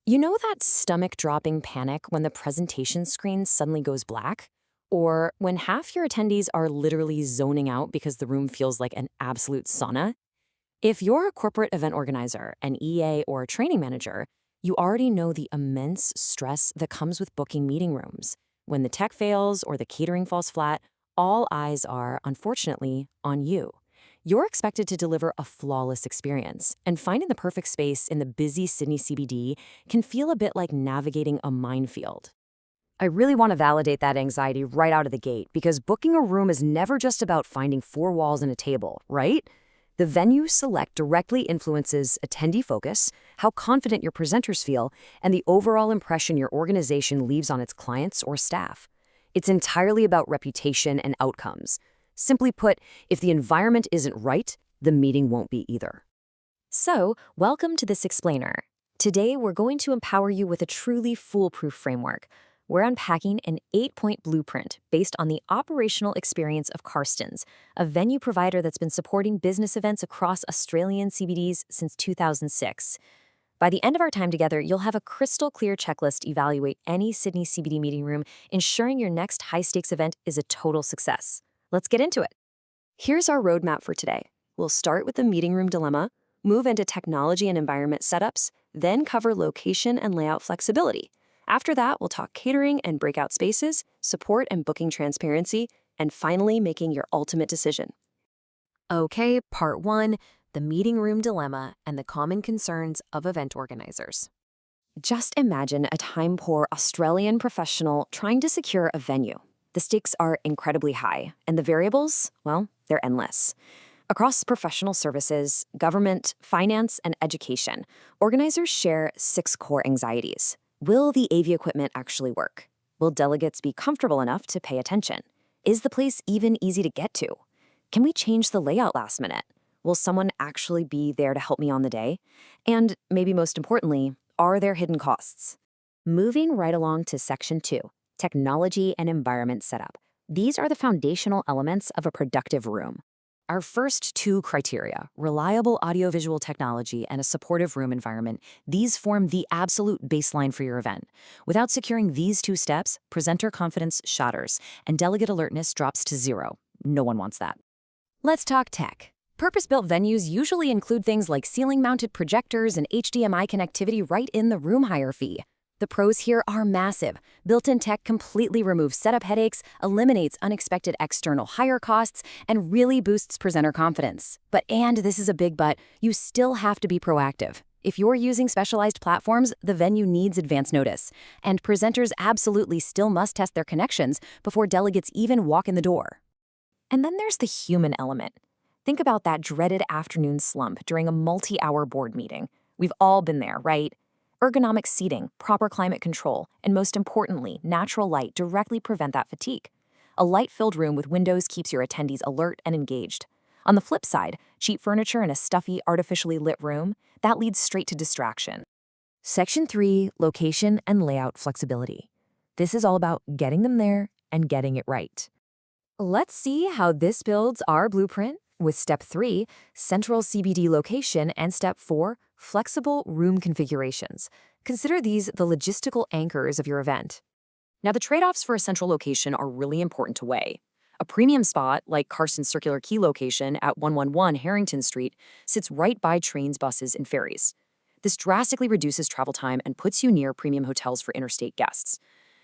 You know that stomach-dropping panic when the presentation screen suddenly goes black? Or when half your attendees are literally zoning out because the room feels like an absolute sauna? If you're a corporate event organizer, an EA, or a training manager, you already know the immense stress that comes with booking meeting rooms. When the tech fails or the catering falls flat, all eyes are, unfortunately, on you. You're expected to deliver a flawless experience, and finding the perfect space in the busy Sydney CBD can feel a bit like navigating a minefield. I really want to validate that anxiety right out of the gate because booking a room is never just about finding four walls and a table, right? The venue you select directly influences attendee focus, how confident your presenters feel, and the overall impression your organization leaves on its clients or staff. It's entirely about reputation and outcomes. Simply put, if the environment isn't right, the meeting won't be either. So, welcome to this explainer. Today, we're going to empower you with a truly foolproof framework. We're unpacking an 8-point blueprint based on the operational experience of Karstens, a venue provider that's been supporting business events across Australian CBDs since 2006. By the end of our time together, you'll have a crystal clear checklist to evaluate any Sydney CBD meeting room, ensuring your next high-stakes event is a total success. Let's get into it. Here's our roadmap for today. We'll start with the meeting room dilemma, move into technology and environment setups, then cover location and layout flexibility. After that, we'll talk catering and breakout spaces, support and booking transparency, and finally making your ultimate decision. Okay, part 1, the meeting room dilemma and the common concerns of event organizers. Just imagine a time-poor Australian professional trying to secure a venue. The stakes are incredibly high, and the variables, well, they're endless. Across professional services, government, finance, and education, organizers share 6 core anxieties. Will the AV equipment actually work? Will delegates be comfortable enough to pay attention? Is the place even easy to get to? Can we change the layout last minute? Will someone actually be there to help me on the day? And maybe most importantly, are there hidden costs? Moving right along to Section 2, technology and environment setup. These are the foundational elements of a productive room. Our first 2 criteria, reliable audiovisual technology and a supportive room environment, these form the absolute baseline for your event. Without securing these 2 steps, presenter confidence shatters and delegate alertness drops to 0. No one wants that. Let's talk tech. Purpose-built venues usually include things like ceiling-mounted projectors and HDMI connectivity right in the room hire fee. The pros here are massive. Built-in tech completely removes setup headaches, eliminates unexpected external hire costs, and really boosts presenter confidence. And this is a big but, you still have to be proactive. If you're using specialized platforms, the venue needs advance notice. And presenters absolutely still must test their connections before delegates even walk in the door. And then there's the human element. Think about that dreaded afternoon slump during a multi-hour board meeting. We've all been there, right? Ergonomic seating, proper climate control, and most importantly, natural light directly prevent that fatigue. A light-filled room with windows keeps your attendees alert and engaged. On the flip side, cheap furniture in a stuffy, artificially lit room, that leads straight to distraction. Section 3, location and layout flexibility. This is all about getting them there and getting it right. Let's see how this builds our blueprint with Step 3, central CBD location, and Step 4, flexible room configurations. Consider these the logistical anchors of your event. Now, the trade-offs for a central location are really important to weigh. A premium spot, like Karsten's Circular Quay location at 111 Harrington Street, sits right by trains, buses, and ferries. This drastically reduces travel time and puts you near premium hotels for interstate guests.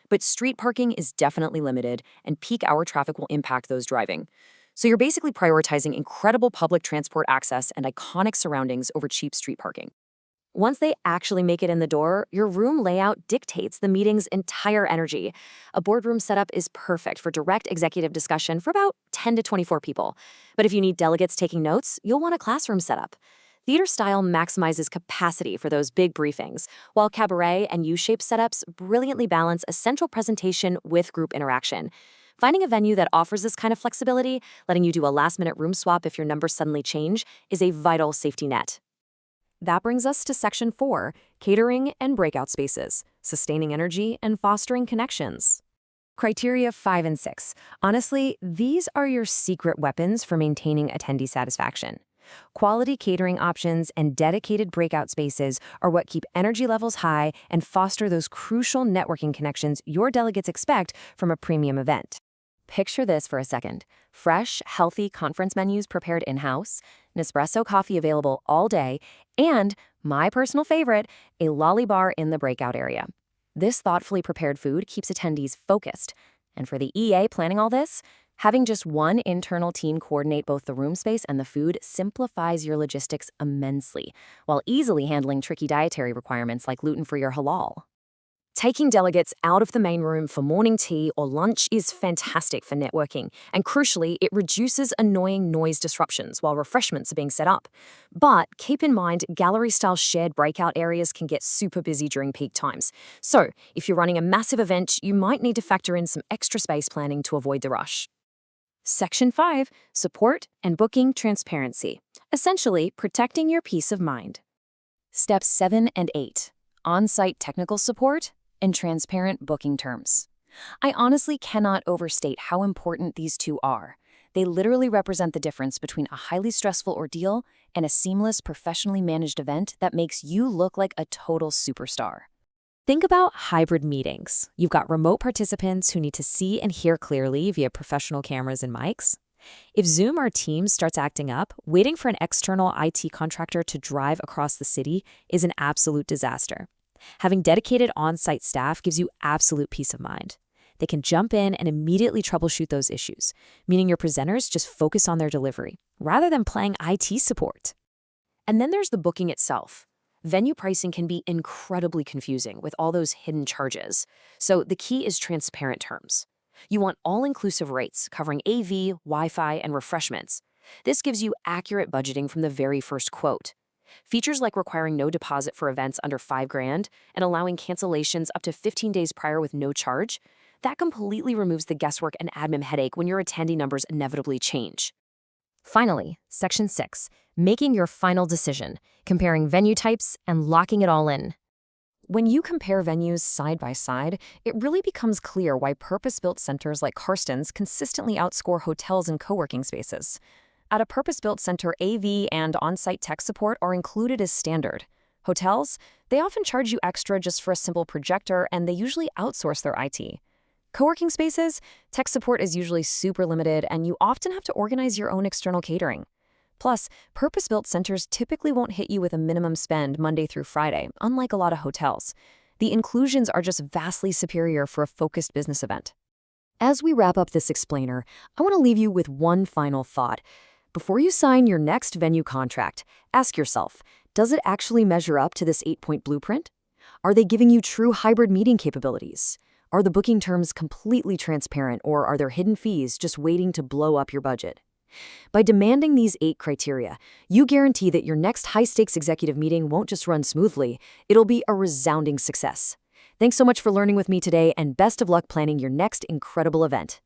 But street parking is definitely limited, and peak hour traffic will impact those driving. So you're basically prioritizing incredible public transport access and iconic surroundings over cheap street parking. Once they actually make it in the door, your room layout dictates the meeting's entire energy. A boardroom setup is perfect for direct executive discussion for about 10 to 24 people. But if you need delegates taking notes, you'll want a classroom setup. Theater style maximizes capacity for those big briefings, while cabaret and U-shaped setups brilliantly balance a central presentation with group interaction. Finding a venue that offers this kind of flexibility, letting you do a last-minute room swap if your numbers suddenly change, is a vital safety net. That brings us to Section 4, catering and breakout spaces, sustaining energy and fostering connections. Criteria 5 and 6. Honestly, these are your secret weapons for maintaining attendee satisfaction. Quality catering options and dedicated breakout spaces are what keep energy levels high and foster those crucial networking connections your delegates expect from a premium event. Picture this for a second. Fresh, healthy conference menus prepared in-house, Nespresso coffee available all day, and, my personal favorite, a lolly bar in the breakout area. This thoughtfully prepared food keeps attendees focused. And for the EA planning all this, having just one internal team coordinate both the room space and the food simplifies your logistics immensely, while easily handling tricky dietary requirements like gluten-free or halal. Taking delegates out of the main room for morning tea or lunch is fantastic for networking, and crucially, it reduces annoying noise disruptions while refreshments are being set up. But keep in mind, gallery-style shared breakout areas can get super busy during peak times. So, if you're running a massive event, you might need to factor in some extra space planning to avoid the rush. Section 5. Support and booking transparency. Essentially, protecting your peace of mind. Steps 7 and 8. On-site technical support and transparent booking terms. I honestly cannot overstate how important these two are. They literally represent the difference between a highly stressful ordeal and a seamless, professionally managed event that makes you look like a total superstar. Think about hybrid meetings. You've got remote participants who need to see and hear clearly via professional cameras and mics. If Zoom or Teams starts acting up, waiting for an external IT contractor to drive across the city is an absolute disaster. Having dedicated on-site staff gives you absolute peace of mind. They can jump in and immediately troubleshoot those issues, meaning your presenters just focus on their delivery, rather than playing IT support. And then there's the booking itself. Venue pricing can be incredibly confusing with all those hidden charges, so the key is transparent terms. You want all-inclusive rates covering AV, Wi-Fi, and refreshments. This gives you accurate budgeting from the very first quote. Features like requiring no deposit for events under $5,000 and allowing cancellations up to 15 days prior with no charge, that completely removes the guesswork and admin headache when your attendee numbers inevitably change. Finally, Section 6. Making your final decision, comparing venue types and locking it all in. When you compare venues side by side, it really becomes clear why purpose-built centers like Karsten's consistently outscore hotels and co-working spaces. At a purpose-built center, AV and on-site tech support are included as standard. Hotels, they often charge you extra just for a simple projector, and they usually outsource their IT. Co-working spaces, tech support is usually super limited, and you often have to organize your own external catering. Plus, purpose-built centers typically won't hit you with a minimum spend Monday through Friday, unlike a lot of hotels. The inclusions are just vastly superior for a focused business event. As we wrap up this explainer, I want to leave you with one final thought. Before you sign your next venue contract, ask yourself, does it actually measure up to this 8-point blueprint? Are they giving you true hybrid meeting capabilities? Are the booking terms completely transparent, or are there hidden fees just waiting to blow up your budget? By demanding these 8 criteria, you guarantee that your next high-stakes executive meeting won't just run smoothly, it'll be a resounding success. Thanks so much for learning with me today, and best of luck planning your next incredible event.